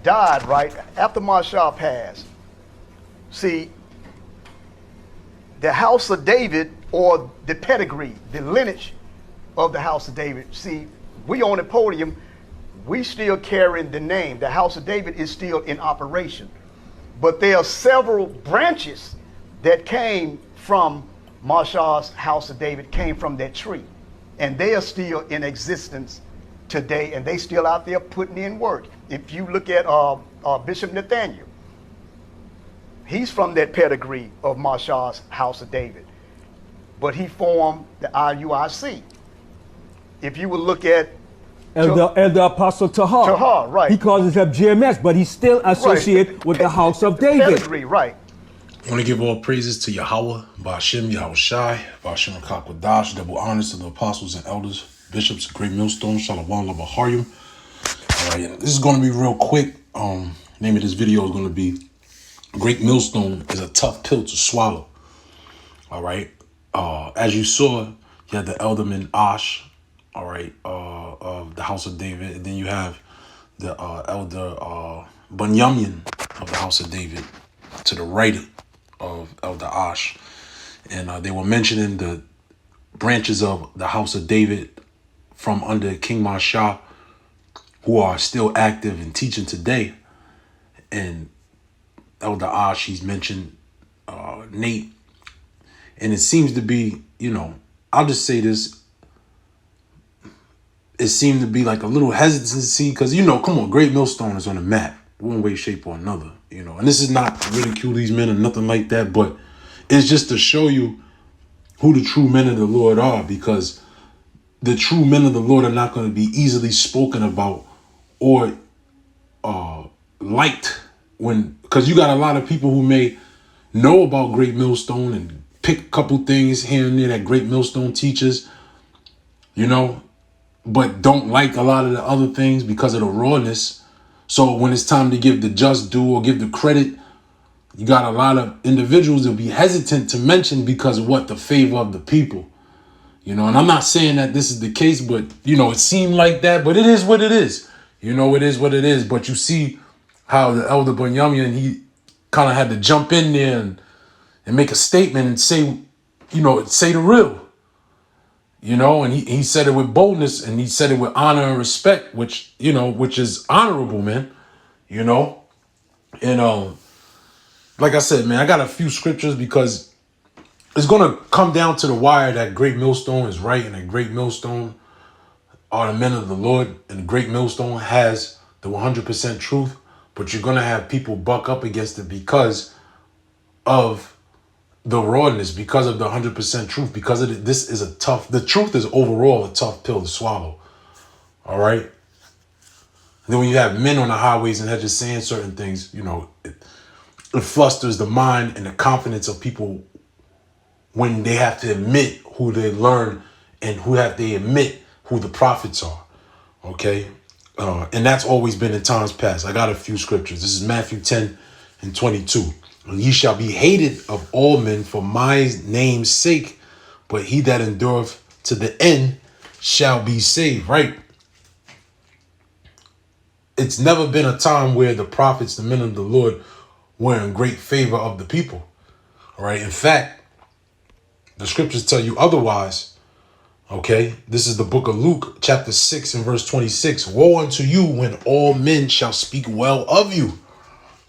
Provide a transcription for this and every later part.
died, right, after Marshall passed, see, the house of David, or the pedigree, the lineage of the house of David, see, we on the podium, we still carrying the name. The house of David is still in operation. But there are several branches that came from Marshall's house of David, came from that tree. And they are still in existence today, and they still out there putting in work. If you look at Bishop Nathaniel, he's from that pedigree of Marshall's house of David, but he formed the IUIC. If you would look at Elder Apostle Tahar. Tahar, right. He calls himself GMS, but he's still associated with the house of David. Pedigree, right. I want to give all praises to Yahweh, Ba'ashem, Yahweh Shai, Ba'ashem Kakwadash, double honors to the apostles and elders, bishops, Great Millstone, Shalom, Labaharyim. All right, and this is going to be real quick. Name of this video is going to be Great Millstone is a tough pill to swallow. All right. As you saw, you had the Elderman Ash, all right, of the house of David. And then you have the Elder Bunyamin of the house of David to the right of Elder Ash. And they were mentioning the branches of the house of David from under King Marshall who are still active and teaching today. And Elder Ash, he's mentioned Nate. And it seems to be, you know, I'll just say this. It seemed to be like a little hesitancy because, you know, come on, Great Millstone is on the map, one way, shape, or another, you know. And this is not to ridicule these men or nothing like that, but it's just to show you who the true men of the Lord are, because the true men of the Lord are not going to be easily spoken about or liked because you got a lot of people who may know about Great Millstone and pick a couple things here and there that Great Millstone teaches, you know, but don't like a lot of the other things because of the rawness. So when it's time to give the just due or give the credit, you got a lot of individuals that will be hesitant to mention because of what the favor of the people, you know. And I'm not saying that this is the case, but, you know, it seemed like that, but it is what it is. You know, it is what it is. But you see how the Elder Bunyamin, he kind of had to jump in there and make a statement and say, you know, say the real. You know, and he said it with boldness and he said it with honor and respect, which, you know, which is honorable, man, you know. And like I said, man, I got a few scriptures because it's going to come down to the wire that Great Millstone is right and that Great Millstone are the men of the Lord, and the Great Millstone has the 100% truth, but you're going to have people buck up against it because of the rawness, because of the 100% truth, because of this is the truth is overall a tough pill to swallow. All right. And then when you have men on the highways and hedges saying certain things, you know, it flusters the mind and the confidence of people when they have to admit who they learn and who have to admit who the prophets are. Okay. And that's always been in times past. I got a few scriptures. This is Matthew 10:22. And ye shall be hated of all men for my name's sake, but he that endureth to the end shall be saved, right? It's never been a time where the prophets, the men of the Lord, were in great favor of the people, all right? In fact, the scriptures tell you otherwise, okay? This is the book of Luke, chapter 6 and verse 26. Woe unto you when all men shall speak well of you,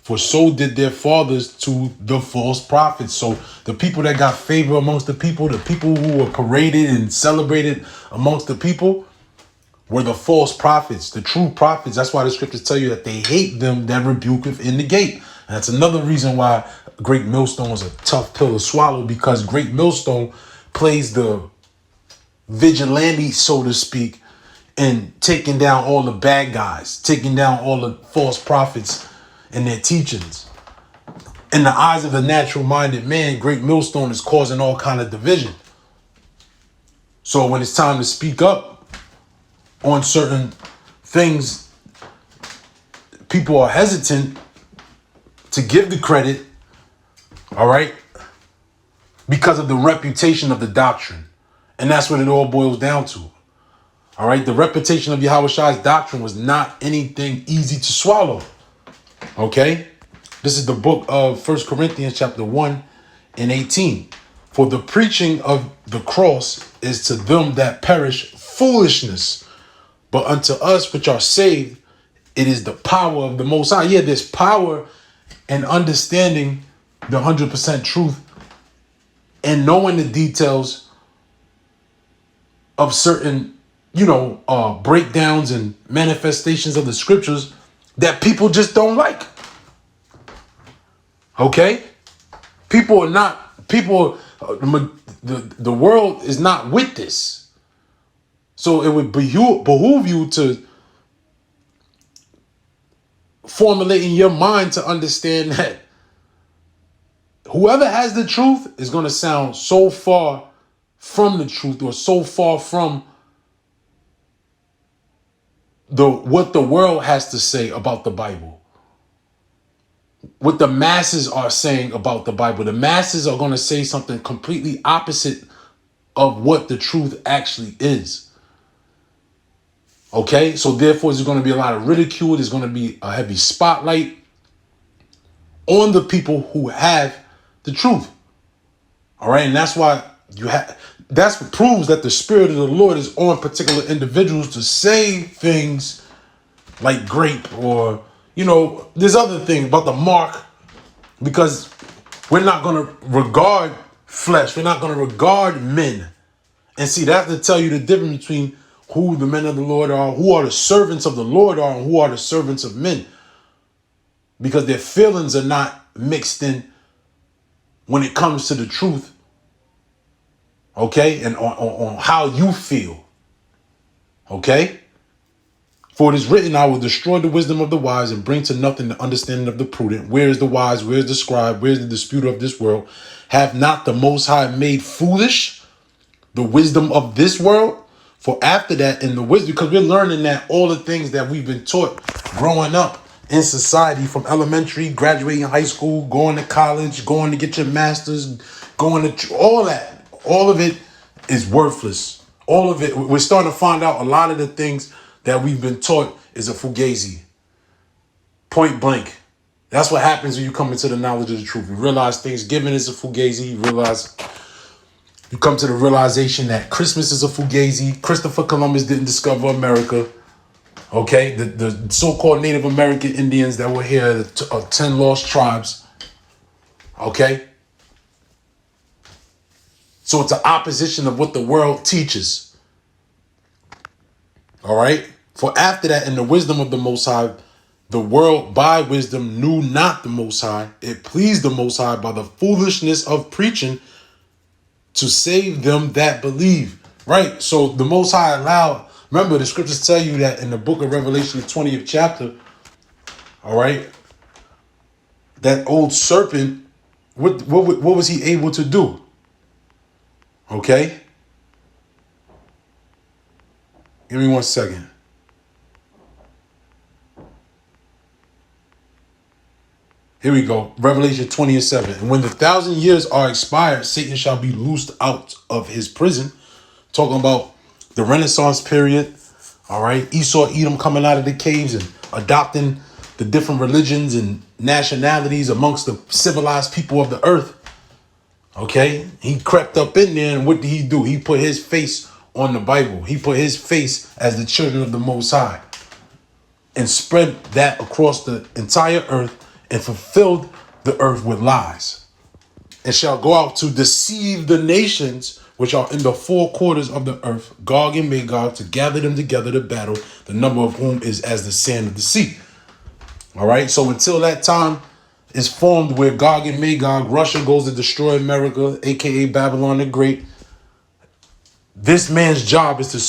for so did their fathers to the false prophets. So the people that got favor amongst the people who were paraded and celebrated amongst the people were the false prophets, the true prophets. That's why the scriptures tell you that they hate them that rebuketh in the gate. And that's another reason why Great Millstone is a tough pill to swallow, because Great Millstone plays the vigilante, so to speak, in taking down all the bad guys, taking down all the false prophets and their teachings. In the eyes of a natural-minded man, Great Millstone is causing all kind of division. So when it's time to speak up on certain things, people are hesitant to give the credit, all right, because of the reputation of the doctrine. And that's what it all boils down to. All right, the reputation of Yahweh Shai's doctrine was not anything easy to swallow. Okay? This is the book of 1 Corinthians chapter 1 and 18. For the preaching of the cross is to them that perish foolishness, but unto us which are saved, it is the power of the Most High. Yeah, there's power in understanding the 100% truth and knowing the details of certain, breakdowns and manifestations of the scriptures that people just don't like. Okay? The world is not with this. So it would behoove you to formulate in your mind to understand that whoever has the truth is going to sound so far from the truth, or so far from what the world has to say about the Bible. What the masses are saying about the Bible. The masses are going to say something completely opposite of what the truth actually is. Okay? So therefore, there's going to be a lot of ridicule. There's going to be a heavy spotlight on the people who have the truth. All right? And that's why that's what proves that the Spirit of the Lord is on particular individuals to say things like grape, or, there's other things about the mark, because we're not going to regard flesh. We're not going to regard men. And see, that's to tell you the difference between who the men of the Lord are, who are the servants of the Lord are, and who are the servants of men. Because their feelings are not mixed in when it comes to the truth. Okay? And on how you feel. Okay? For it is written, I will destroy the wisdom of the wise and bring to nothing the understanding of the prudent. Where is the wise? Where is the scribe? Where is the disputer of this world? Have not the Most High made foolish the wisdom of this world? For after that, in the wisdom, because we're learning that all the things that we've been taught growing up in society, from elementary, graduating high school, going to college, going to get your master's, going to all that, all of it is worthless. All of it, we're starting to find out a lot of the things that we've been taught is a fugazi. Point blank. That's what happens when you come into the knowledge of the truth. You realize Thanksgiving is a fugazi. You come to the realization that Christmas is a fugazi. Christopher Columbus didn't discover America. Okay? The so-called Native American Indians that were here, the 10 lost tribes. Okay? So it's an opposition of what the world teaches. All right? For after that, in the wisdom of the Most High, the world by wisdom knew not the Most High. It pleased the Most High by the foolishness of preaching to save them that believe. Right? So the Most High allowed. Remember, the scriptures tell you that in the book of Revelation, the 20th chapter. All right? That old serpent, what was he able to do? Okay? Give me 1 second. Here we go. Revelation 20:7. And when the 1,000 years are expired, Satan shall be loosed out of his prison. Talking about the Renaissance period. All right. Esau, Edom coming out of the caves and adopting the different religions and nationalities amongst the civilized people of the earth. Okay. He crept up in there, and what did he do? He put his face on the Bible. He put his face as the children of the Most High and spread that across the entire earth and fulfilled the earth with lies, and shall go out to deceive the nations which are in the four quarters of the earth, Gog and Magog, to gather them together to battle, the number of whom is as the sand of the sea. All right. So until that time is formed where Gog and Magog, Russia goes to destroy America, aka Babylon the Great, this man's job is to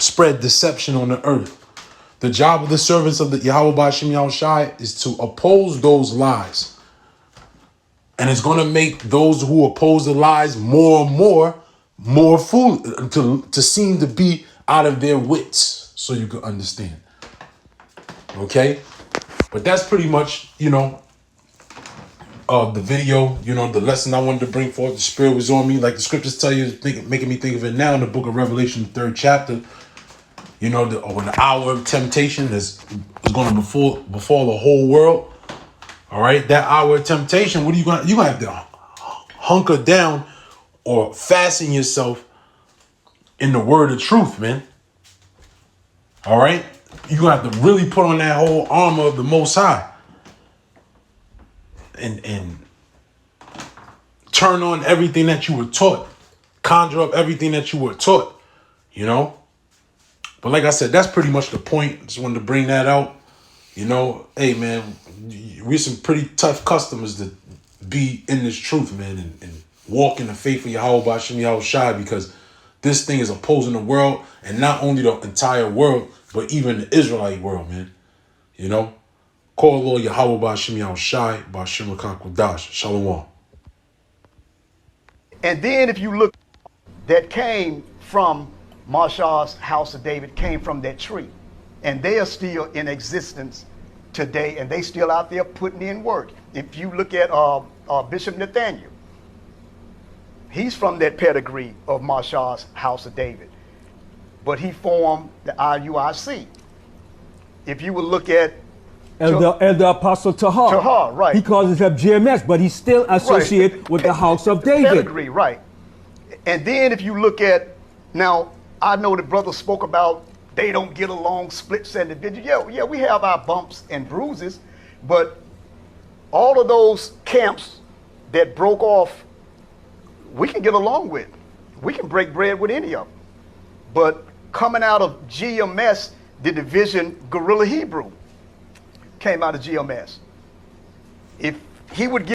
spread deception on the earth. The job of the servants of the Yahweh Ba'Shem Yahushai is to oppose those lies. And it's going to make those who oppose the lies more and more fool, to seem to be out of their wits, so you can understand. Okay? But that's pretty much, the video, the lesson I wanted to bring forth. The Spirit was on me. Like the scriptures tell you, making me think of it now in the book of Revelation, 3rd chapter. When the hour of temptation is going to befall the whole world. All right, that hour of temptation. What are you gonna? You gonna have to hunker down or fasten yourself in the word of truth, man. All right, you gonna have to really put on that whole armor of the Most High, and turn on everything that you were taught, conjure up everything that you were taught. You know. But like I said, that's pretty much the point. Just wanted to bring that out. You know, hey man, we're some pretty tough customers to be in this truth, man, and walk in the faith of Yahweh B'Shem Yahweh Shai, because this thing is opposing the world, and not only the entire world, but even the Israelite world, man. You know, call Lord Yahweh B'Shem Yahweh Shai, B'Shem Kodash, Shalom. And then if you look, that came from Mashal's house of David, came from that tree. And they are still in existence today, and they still out there putting in work. If you look at Bishop Nathaniel, he's from that pedigree of Mashal's house of David, but he formed the IUIC. If you would look at Elder Apostle Tahar. Tahar, right. He calls himself GMS, but he's still associated with the house of David. Pedigree, right. And then if you look at, now I know the brother spoke about they don't get along, splits and divisions. Yeah, we have our bumps and bruises, but all of those camps that broke off, we can get along with. We can break bread with any of them. But coming out of GMS, the division Guerrilla Hebrew came out of GMS. If he would give